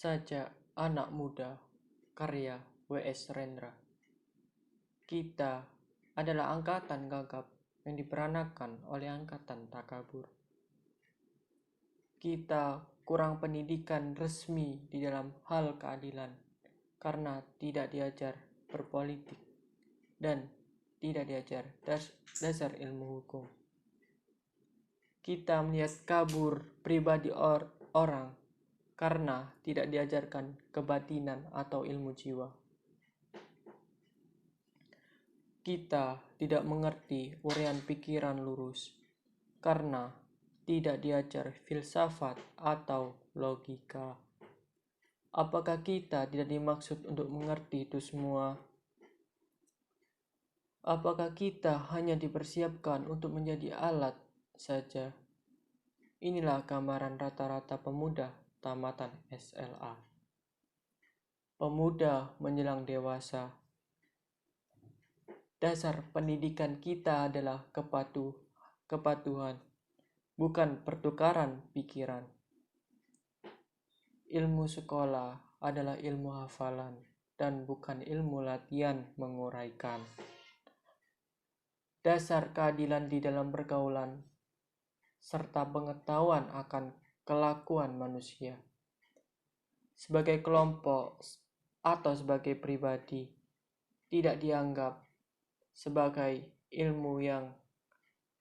Saja Anak Muda, karya W.S. Rendra. Kita adalah angkatan gagap yang diperanakan oleh angkatan takabur. Kita kurang pendidikan resmi di dalam hal keadilan karena tidak diajar berpolitik dan tidak diajar dasar ilmu hukum. Kita melihat kabur pribadi orang karena tidak diajarkan kebatinan atau ilmu jiwa. Kita tidak mengerti uraian pikiran lurus karena tidak diajar filsafat atau logika. Apakah kita tidak dimaksud untuk mengerti itu semua? Apakah kita hanya dipersiapkan untuk menjadi alat saja? Inilah gambaran rata-rata pemuda tamatan SLA. Pemuda menjelang dewasa. Dasar pendidikan kita adalah kepatuhan, bukan pertukaran pikiran. Ilmu sekolah adalah ilmu hafalan dan bukan ilmu latihan menguraikan. Dasar keadilan di dalam pergaulan serta pengetahuan akan kelakuan manusia sebagai kelompok atau sebagai pribadi tidak dianggap sebagai ilmu yang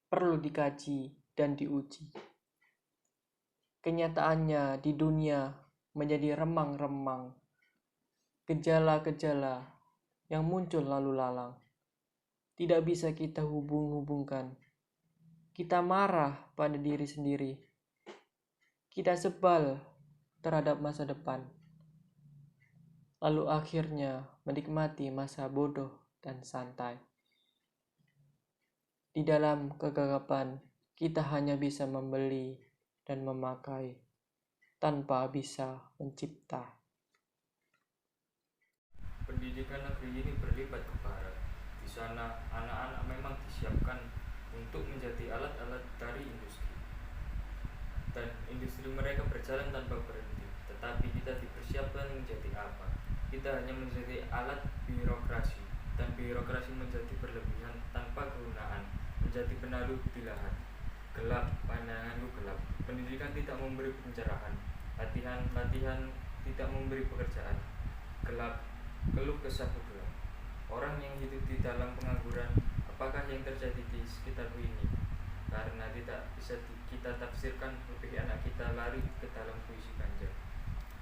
perlu dikaji dan diuji. Kenyataannya di dunia menjadi remang-remang, gejala-gejala yang muncul lalu lalang tidak bisa kita hubung-hubungkan. Kita marah pada diri sendiri. Kita sebal terhadap masa depan. Lalu akhirnya menikmati masa bodoh dan santai. Di dalam kegagapan, kita hanya bisa membeli dan memakai tanpa bisa mencipta. Pendidikan negeri ini berlipat ke barat. Di sana, anak-anak memang disiapkan untuk menjadi alat-alat dari industri. Dan industri mereka berjalan tanpa berhenti. Tetapi kita dipersiapkan menjadi apa? Kita hanya menjadi alat birokrasi. Dan birokrasi menjadi berlebihan tanpa kegunaan, menjadi penaruh di lahan. Gelap, pandanganku gelap. Pendidikan tidak memberi pencerahan. Latihan tidak memberi pekerjaan. Gelap, keluh kesahku gelap. Orang yang hidup di dalam pengangguran, apakah yang terjadi di sekitarku ini? Karena tidak bisa kita tafsirkan, lebih enak kita lari ke dalam puisi Ganjar.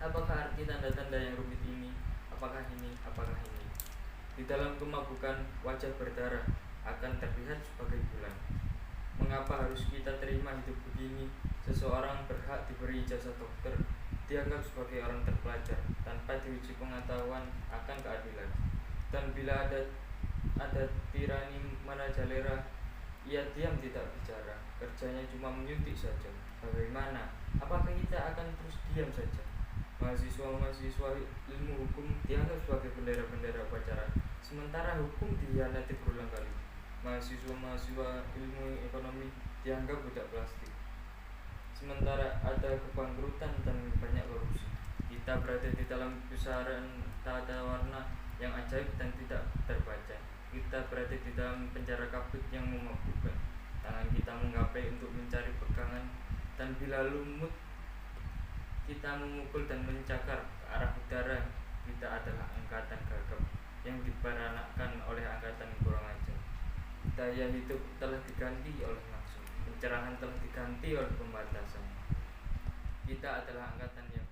Apakah arti tanda-tanda yang rumit ini? Apakah ini? Apakah ini? Di dalam kemabukan, wajah berdarah akan terlihat sebagai bulan. Mengapa harus kita terima hidup begini? Seseorang berhak diberi ijazah dokter, dianggap sebagai orang terpelajar tanpa diuji pengetahuan akan keadilan. Dan bila ada tirani merajalela, ia diam tidak bicara, kerjanya cuma menyuntik saja. Bagaimana? Apakah kita akan terus diam saja? Mahasiswa-mahasiswa ilmu hukum dianggap sebagai bendera-bendera upacara, sementara hukum dihianati berulang kali. Mahasiswa-mahasiswa ilmu ekonomi dianggap budak plastik, sementara ada kebangkrutan dan banyak korupsi. Kita berada di dalam pusaran tata warna yang ajaib dan tidak terbaca. Kita berada di dalam penjara kabut yang memabukkan. Tangan kita menggapai untuk mencari pegangan, dan bila lumut kita memukul dan mencakar ke arah udara. Kita adalah angkatan gagap yang diperanakkan oleh angkatan kurang ajar. Daya hidup telah diganti oleh nafsu, pencerahan telah diganti oleh pembatasan. Kita adalah angkatan yang